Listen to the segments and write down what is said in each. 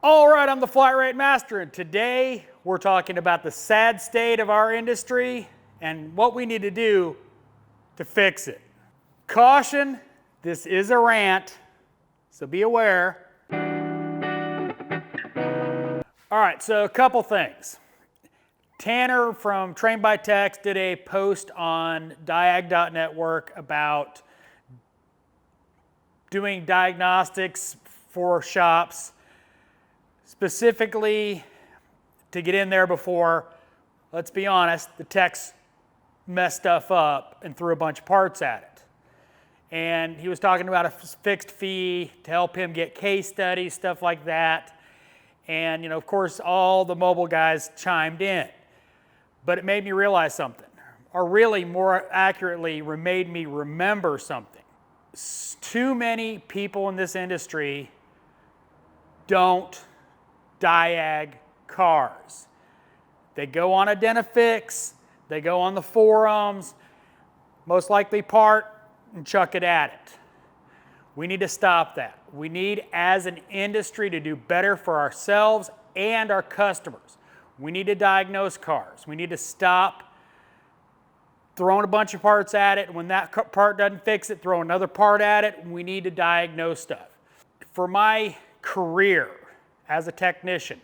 All right, I'm the Flat Rate Master, and today we're talking about the sad state of our industry and what we need to do to fix it. Caution, this is a rant, so be aware. All right, so a couple things. Tanner from Trained by Techs did a post on diag.network about doing diagnostics for shops, specifically to get in there before, let's be honest, the techs messed stuff up and threw a bunch of parts at it. And he was talking about a fixed fee to help him get case studies, stuff like that. And of course, all the mobile guys chimed in. But it made me realize something, or really more accurately, made me remember something. Too many people in this industry don't diag cars. They go on Identifix, they go on the forums, most likely part and chuck it at it. We need to stop that. We need, as an industry, to do better for ourselves and our customers. We need to diagnose cars. We need to stop throwing a bunch of parts at it, and when that part doesn't fix it, throw another part at it. We need to diagnose stuff. For my career as a technician,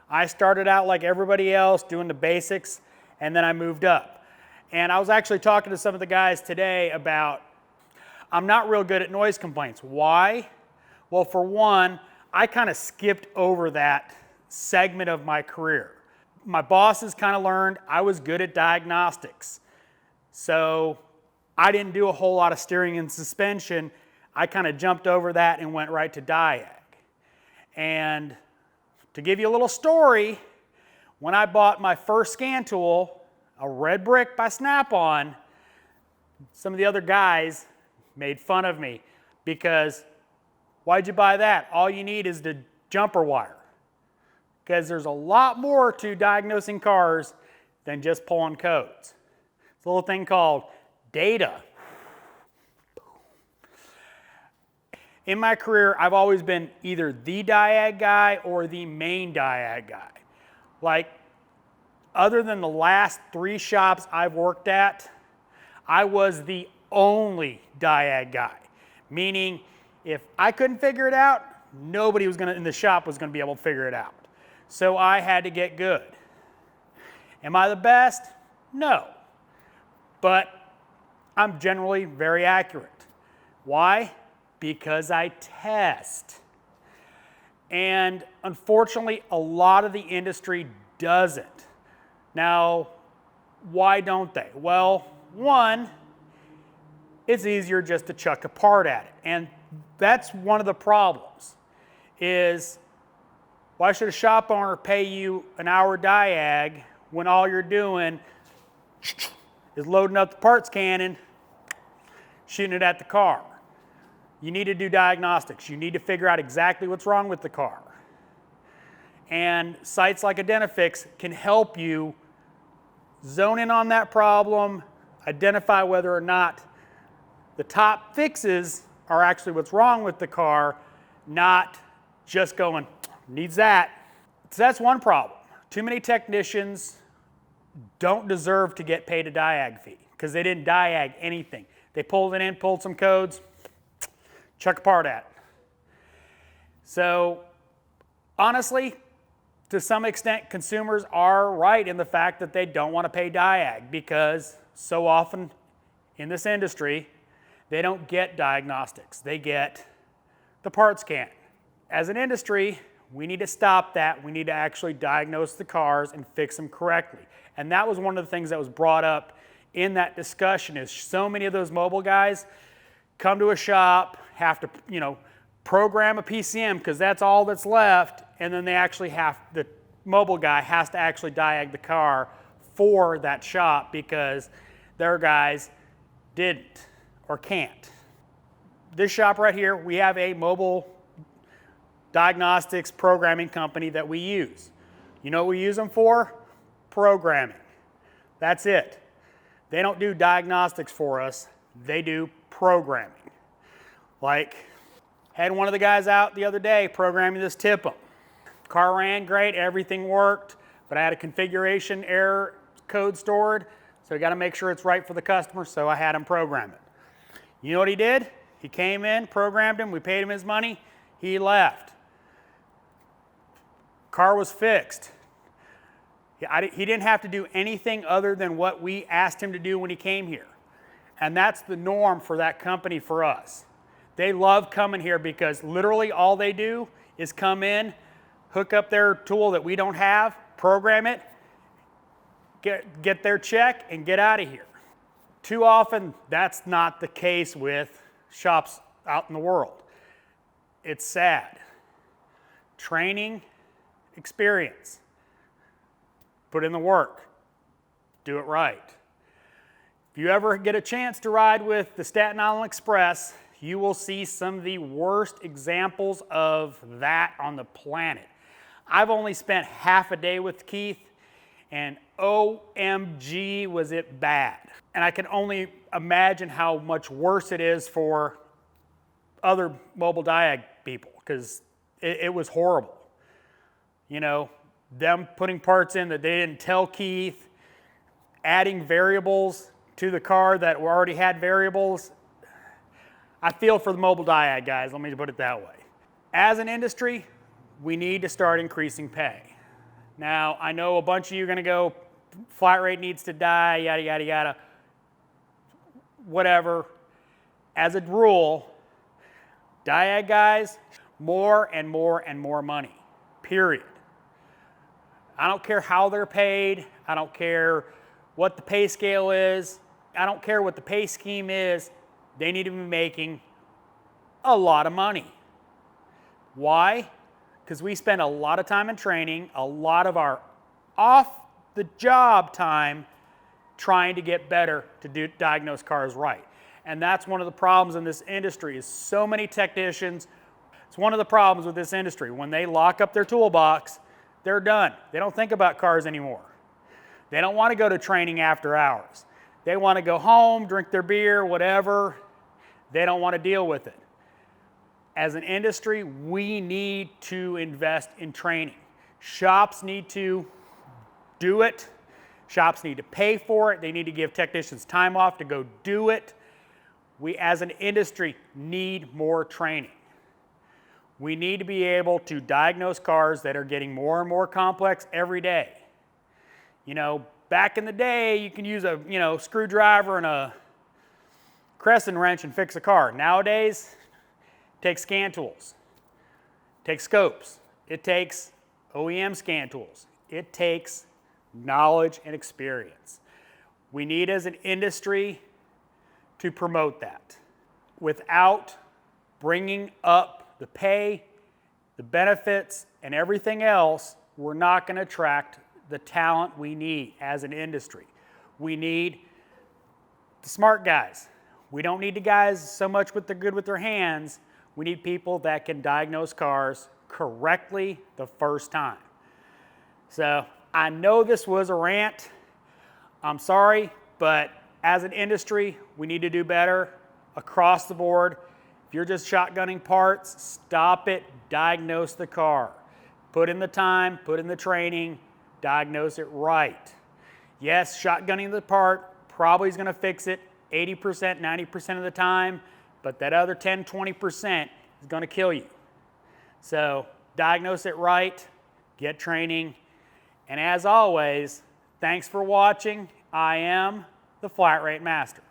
I started out like everybody else doing the basics, and then I moved up. And I was actually talking to some of the guys today about I'm not real good at noise complaints. Why? Well, for one, I kind of skipped over that segment of my career. My bosses kind of learned I was good at diagnostics. So I didn't do a whole lot of steering and suspension. I kind of jumped over that and went right to diag. And to give you a little story, when I bought my first scan tool, a red brick by Snap-on, some of the other guys made fun of me because, why'd you buy that? All you need is the jumper wire. Because there's a lot more to diagnosing cars than just pulling codes. It's a little thing called data. In my career, I've always been either the diag guy or the main diag guy. Like, other than the last 3 shops I've worked at, I was the only diag guy. Meaning, if I couldn't figure it out, nobody in the shop was gonna be able to figure it out. So I had to get good. Am I the best? No. But I'm generally very accurate. Why? Because I test. And unfortunately, a lot of the industry doesn't. Now, why don't they? Well, one, it's easier just to chuck a part at it. And that's one of the problems, is why should a shop owner pay you an hour diag when all you're doing is loading up the parts cannon, shooting it at the car? You need to do diagnostics. You need to figure out exactly what's wrong with the car. And sites like Identifix can help you zone in on that problem, identify whether or not the top fixes are actually what's wrong with the car, not just going, needs that. So that's one problem. Too many technicians don't deserve to get paid a diag fee because they didn't diag anything. They pulled it in, pulled some codes, chuck a part at it. So honestly, to some extent, consumers are right in the fact that they don't want to pay diag because so often in this industry, they don't get diagnostics. They get the parts can. As an industry, we need to stop that. We need to actually diagnose the cars and fix them correctly. And that was one of the things that was brought up in that discussion, is so many of those mobile guys come to a shop, have to, program a PCM because that's all that's left, and then the mobile guy has to actually diag the car for that shop because their guys didn't or can't. This shop right here, we have a mobile diagnostics programming company that we use. You know what we use them for? Programming. That's it. They don't do diagnostics for us, they do programming. Like, had one of the guys out the other day programming this tip-em. Car ran great, everything worked, but I had a configuration error code stored, so I got to make sure it's right for the customer, so I had him program it. You know what he did? He came in, programmed him, we paid him his money, he left. Car was fixed. He didn't have to do anything other than what we asked him to do when he came here. And that's the norm for that company for us. They love coming here because literally all they do is come in, hook up their tool that we don't have, program it, get their check, and get out of here. Too often, that's not the case with shops out in the world. It's sad. Training, experience. Put in the work. Do it right. If you ever get a chance to ride with the Staten Island Express, you will see some of the worst examples of that on the planet. I've only spent half a day with Keith, and OMG was it bad. And I can only imagine how much worse it is for other mobile diag people, because it was horrible. You know, them putting parts in that they didn't tell Keith, adding variables to the car that already had variables. I feel for the mobile diag guys, let me put it that way. As an industry, we need to start increasing pay. Now, I know a bunch of you are going to go, flat rate needs to die, yada, yada, yada, whatever. As a rule, diag guys, more and more and more money, period. I don't care how they're paid. I don't care what the pay scale is. I don't care what the pay scheme is. They need to be making a lot of money. Why? Because we spend a lot of time in training, a lot of our off-the-job time trying to get better to diagnose cars right. And that's one of the problems in this industry is so many technicians. It's one of the problems with this industry. When they lock up their toolbox, they're done. They don't think about cars anymore. They don't want to go to training after hours. They want to go home, drink their beer, whatever. They don't want to deal with it. As an industry, we need to invest in training. Shops need to do it. Shops need to pay for it. They need to give technicians time off to go do it. We, as an industry, need more training. We need to be able to diagnose cars that are getting more and more complex every day. You know, back in the day, you can use a screwdriver and a crescent wrench and fix a car. Nowadays, it takes scan tools, it takes scopes, it takes OEM scan tools, it takes knowledge and experience. We need, as an industry, to promote that without bringing up the pay, the benefits, and everything else. We're not going to attract the talent we need as an industry. We need the smart guys. We don't need the guys so much with the good with their hands. We need people that can diagnose cars correctly the first time. So I know this was a rant. I'm sorry, but as an industry, we need to do better across the board. If you're just shotgunning parts, stop it, diagnose the car. Put in the time, put in the training, diagnose it right. Yes, shotgunning the part probably is going to fix it 80%, 90% of the time, but that other 10, 20% is going to kill you. So diagnose it right, get training, and as always, thanks for watching. I am the Flat Rate Master.